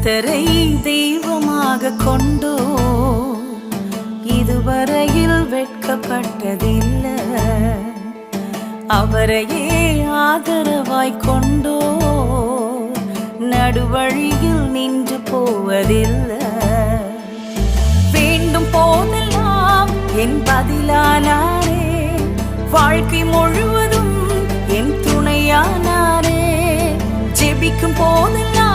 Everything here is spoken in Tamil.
கர்த்தரை தெய்வமாக கொண்டோ இதுவரையில் வெட்கப்பட்டதில்லை. அவரையே ஆதரவாய் கொண்டோ நடுவழியில் நின்று போவதில்லை. வேண்டும் போதெல்லாம் என் பதிலானாரே, வாழ்க்கை முழுவதும் என் துணையானாரே. ஜெபிக்கும் போதெல்லாம்